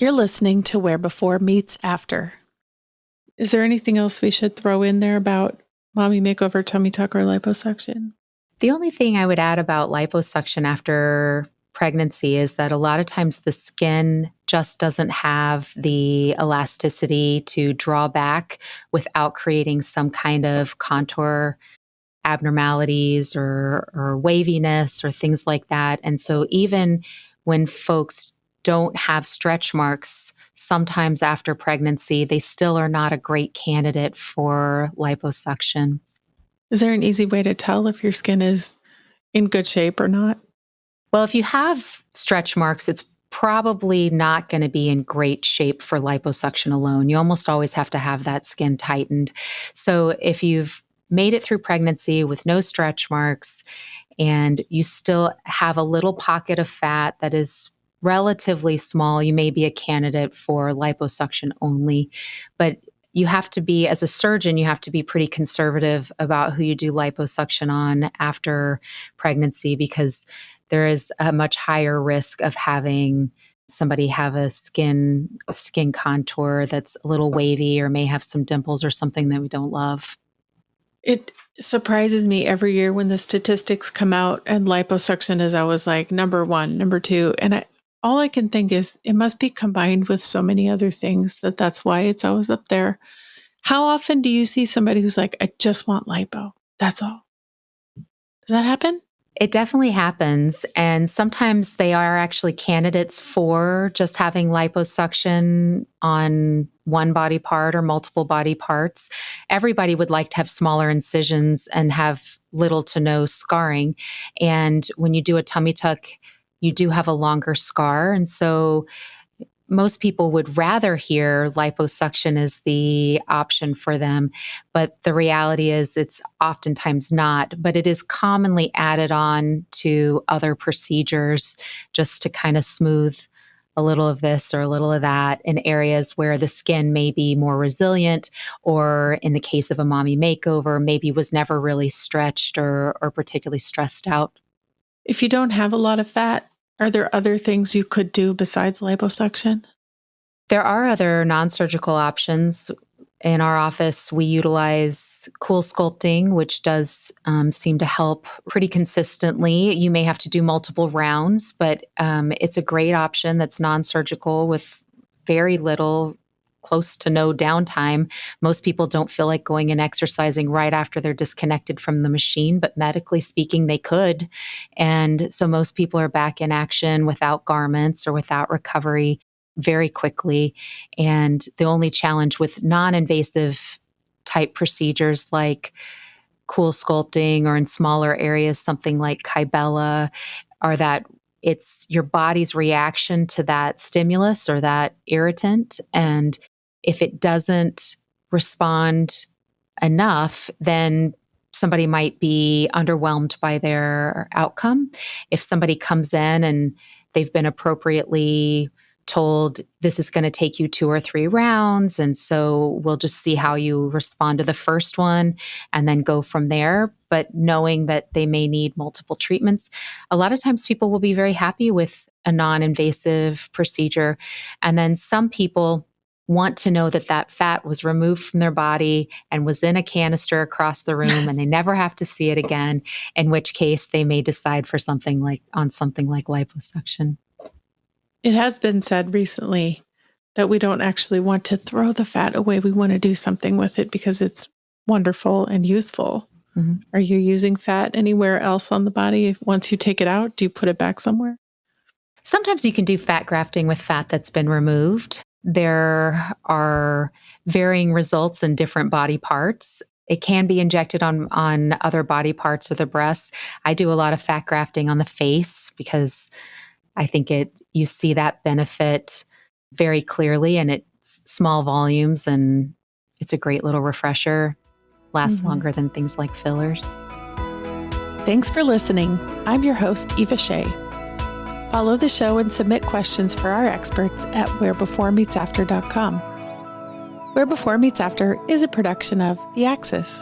You're listening to Where Before Meets After. Is there anything else we should throw in there about mommy makeover, tummy tuck, or liposuction? The only thing I would add about liposuction after pregnancy is that a lot of times the skin just doesn't have the elasticity to draw back without creating some kind of contour abnormalities or waviness or things like that. And so even when folks don't have stretch marks, sometimes after pregnancy, they still are not a great candidate for liposuction. Is there an easy way to tell if your skin is in good shape or not? Well, if you have stretch marks, it's probably not going to be in great shape for liposuction alone. You almost always have to have that skin tightened. So if you've made it through pregnancy with no stretch marks and you still have a little pocket of fat that is relatively small, you may be a candidate for liposuction only. But you have to be, as a surgeon, you have to be pretty conservative about who you do liposuction on after pregnancy because there is a much higher risk of having somebody have a skin contour that's a little wavy or may have some dimples or something that we don't love. It surprises me every year when the statistics come out and liposuction is always like number one, number two. And all I can think is it must be combined with so many other things that's why it's always up there. How often do you see somebody who's like, I just want lipo? That's all. Does that happen? It definitely happens. And sometimes they are actually candidates for just having liposuction on one body part or multiple body parts. Everybody would like to have smaller incisions and have little to no scarring. And when you do a tummy tuck, you do have a longer scar. And so most people would rather hear liposuction is the option for them, but the reality is it's oftentimes not. But it is commonly added on to other procedures just to kind of smooth a little of this or a little of that in areas where the skin may be more resilient, or in the case of a mommy makeover, maybe was never really stretched or particularly stressed out. If you don't have a lot of fat, are there other things you could do besides liposuction? There are other non-surgical options. In our office, we utilize cool sculpting, which does seem to help pretty consistently. You may have to do multiple rounds, but it's a great option that's non-surgical with very little, close to no downtime. Most people don't feel like going and exercising right after they're disconnected from the machine, but medically speaking, they could. And so most people are back in action without garments or without recovery very quickly. And the only challenge with non-invasive type procedures like cool sculpting or in smaller areas, something like Kybella, are that it's your body's reaction to that stimulus or that irritant. And if it doesn't respond enough, then somebody might be underwhelmed by their outcome. If somebody comes in and they've been appropriately told this is going to take you 2 or 3 rounds, and so we'll just see how you respond to the first one and then go from there, but knowing that they may need multiple treatments, a lot of times people will be very happy with a non-invasive procedure. And then some people want to know that that fat was removed from their body and was in a canister across the room and they never have to see it again, in which case they may decide for something like liposuction. It has been said recently that we don't actually want to throw the fat away. We want to do something with it because it's wonderful and useful. Mm-hmm. Are you using fat anywhere else on the body? Once you take it out, do you put it back somewhere? Sometimes you can do fat grafting with fat that's been removed. There are varying results in different body parts. It can be injected on other body parts of the breasts. I do a lot of fat grafting on the face because I think you see that benefit very clearly, and it's small volumes and it's a great little refresher. Lasts longer than things like fillers. Thanks for listening. I'm your host, Eva Shea. Follow the show and submit questions for our experts at wherebeforemeetsafter.com. Where Before Meets After is a production of The Axis.